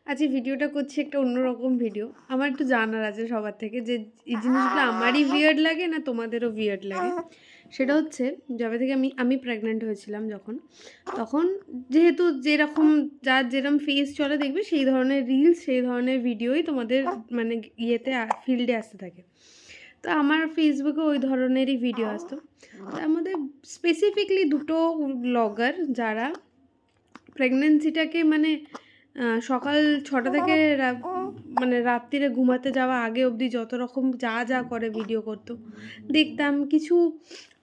আজকে ভিডিওটা করছি একটা অন্যরকম ভিডিও। আমার একটু জানার আছে সবার থেকে যে এই জিনিসগুলো আমারই weird লাগে না তোমাদেরও weird লাগে। সেটা হচ্ছে যবে থেকে আমি প্রেগন্যান্ট হয়েছিলাম যখন, তখন যেহেতু যেরকম যার যেরকম ফেস চলে দেখবে সেই ধরনের রিলস, সেই ধরনের ভিডিওই তোমাদের মানে ইয়েতে ফিল্ডে আসতে থাকে। তো আমার ফেসবুকে ওই ধরনেরই ভিডিও আসতো। তার মধ্যে স্পেসিফিকলি দুটো ব্লগার যারা প্রেগন্যান্সিটাকে মানে সকাল ৬টা থেকে মানে রাত্তিরে ঘুমাতে যাওয়া আগে অবধি যত রকম যা যা করে ভিডিও করতো দেখতাম। কিছু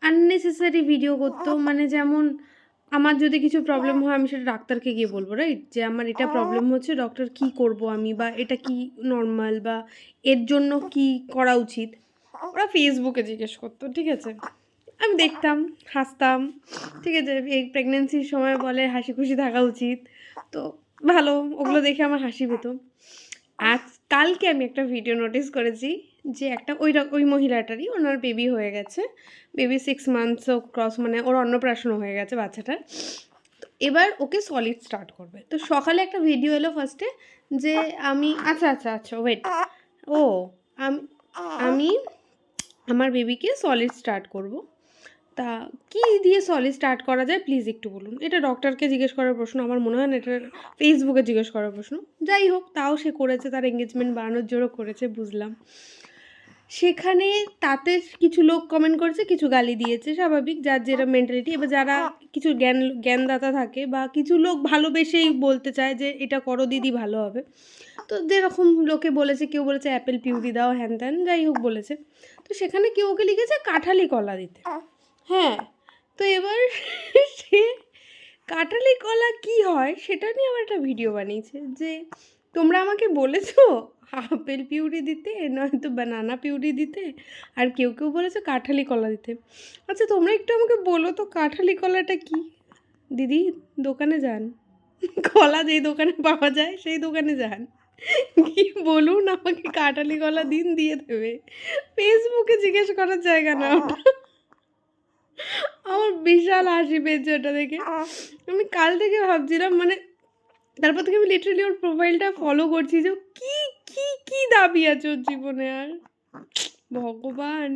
আননেসেসারি ভিডিও করতো, মানে যেমন আমার যদি কিছু প্রবলেম হয় আমি সেটা ডাক্তারকে গিয়ে বলবো, রাইট? যে আমার এটা প্রবলেম হচ্ছে, ডক্টর কী করব আমি, বা এটা কি নর্মাল, বা এর জন্য কি করা উচিত, ওরা ফেসবুকে জিজ্ঞেস করতো, ঠিক আছে? আমি দেখতাম, হাসতাম, ঠিক আছে? এই প্রেগনেন্সির সময় বলে হাসি খুশি থাকা উচিত, তো ভালো, ওগুলো দেখে আমার হাসি পেত। আজ কালকে আমি একটা ভিডিও নোটিস করেছি যে একটা ওই মহিলাটারই ওনার বেবি হয়ে গেছে, বেবি 6 মান্থসও ক্রস, মানে ওর অন্নপ্রাশনও হয়ে গেছে বাচ্চাটার। তো এবার ওকে সলিড স্টার্ট করবে, তো সকালে একটা ভিডিও এলো ফার্স্টে যে আমি আচ্ছা ওয়েট, ও আমি আমি আমার বেবিকে সলিড স্টার্ট করব। তা কী দিয়ে সলিড স্টার্ট করা যায় প্লিজ একটু বলুন। এটা ডক্টরকে জিজ্ঞেস করার প্রশ্ন, আমার মনে হয় না এটা ফেসবুকে জিজ্ঞেস করার প্রশ্ন। যাই হোক, তাও সে করেছে, তার এঙ্গেজমেন্ট বাড়ানোর জোরও করেছে, বুঝলাম। সেখানে তাতে কিছু লোক কমেন্ট করেছে, কিছু গালি দিয়েছে, স্বাভাবিক, যার যেটা মেন্টালিটি। এবার যারা কিছু জ্ঞানদাতা থাকে বা কিছু লোক ভালোবেসেই বলতে চায় যে এটা করো দিদি ভালো হবে, তো যেরকম লোকে বলেছে, কেউ বলেছে অ্যাপেল পিউরি দাও, হ্যান ত্যান, যাই হোক বলেছে। তো সেখানে কেউ ওকে লিখেছে কাঁঠালি কলা দিতে। হ্যাঁ, তো এবার সে কাঁঠালি কলা কী হয় সেটা নিয়ে আবার একটা ভিডিও বানিয়েছে যে তোমরা আমাকে বলেছো আপেল পিউরি দিতে, নয়তো বানানা পিউরি দিতে, আর কেউ কেউ বলেছে কাঁঠালি কলা দিতে। আচ্ছা তোমরা একটু আমাকে বলো তো কাঁঠালি কলাটা কি? দিদি দোকানে যান, কলা যেই দোকানে পাওয়া যায় সেই দোকানে যান, কি বলুন আমাকে কাঁঠালি কলা দিন, দিয়ে দেবে। ফেসবুকে জিজ্ঞেস করার জায়গা না ওটা। আমার বিশাল হাসি পেয়েছে ওটা দেখে। আমি কাল থেকে ভাবছিলাম, মানে তারপর থেকে আমি লিটারালি ওর প্রোফাইলটা ফলো করছি যে কি কি কি দাবি আছে ওর জীবনে আর ভগবান।